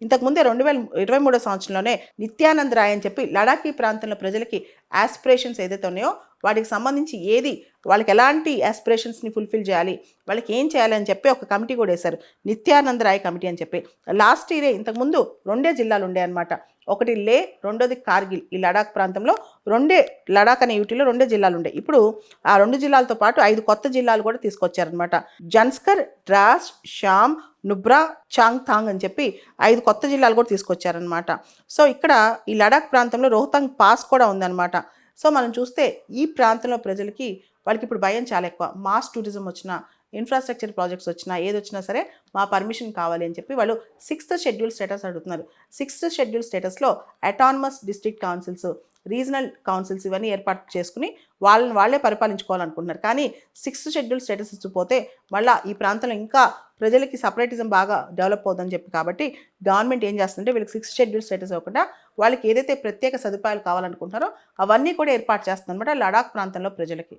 ఇంతకుముందే 2023 సంవత్సరంలోనే నిత్యానంద్ రాయ్ అని చెప్పి లడాఖీ ప్రాంతంలో ప్రజలకి యాస్పిరేషన్స్ ఏదైతే ఉన్నాయో వాటికి సంబంధించి వాళ్ళకి ఎలాంటి యాస్పిరేషన్స్ని ఫుల్ఫిల్ చేయాలి, వాళ్ళకి ఏం చేయాలి అని చెప్పి ఒక కమిటీ కూడా వేశారు, నిత్యానంద్ రాయ్ కమిటీ అని చెప్పి. లాస్ట్ ఇయరే ఇంతకుముందు 2 జిల్లాలు ఉండే అనమాట. ఒకటి లే, రెండోది కార్గిల్. ఈ లడాక్ ప్రాంతంలో లడాక్ అనే యూటీలో 2 జిల్లాలు ఉండే. ఇప్పుడు ఆ 2 జిల్లాలతో పాటు 5 కొత్త జిల్లాలు కూడా తీసుకొచ్చారనమాట. జన్స్కర్, ద్రాస్, షామ్, నుబ్రా, చాంగ్థాంగ్ అని చెప్పి 5 కొత్త జిల్లాలు కూడా తీసుకొచ్చారనమాట. సో ఇక్కడ ఈ లడాక్ ప్రాంతంలో రోహతాంగ్ పాస్ కూడా ఉందన్నమాట. సో మనం చూస్తే ఈ ప్రాంతంలో ప్రజలకి వాళ్ళకి ఇప్పుడు భయం చాలా ఎక్కువ. మాస్ టూరిజం వచ్చినా, ఇన్ఫ్రాస్ట్రక్చర్ ప్రాజెక్ట్స్ వచ్చినా, ఏదొచ్చినా సరే మా పర్మిషన్ కావాలి అని చెప్పి వాళ్ళు 6th షెడ్యూల్ స్టేటస్ అడుగుతున్నారు. 6th షెడ్యూల్ స్టేటస్లో autonomous district councils, regional councils ఇవన్నీ ఏర్పాటు చేసుకుని వాళ్ళే పరిపాలించుకోవాలనుకుంటున్నారు. కానీ 6th షెడ్యూల్ స్టేటస్ ఇచ్చిపోతే మళ్ళీ ఈ ప్రాంతంలో ఇంకా ప్రజలకి సపరేటిజం బాగా డెవలప్ అవుతుందని చెప్పి కాబట్టి గవర్నమెంట్ ఏం చేస్తుందంటే వీళ్ళకి 6th షెడ్యూల్ స్టేటస్ ఇవ్వకుండా వాళ్ళకి ఏదైతే ప్రత్యేక సదుపాయాలు కావాలనుకుంటారో అవన్నీ కూడా ఏర్పాటు చేస్తుందన్నమాట లడాక్ ప్రాంతంలో ప్రజలకి.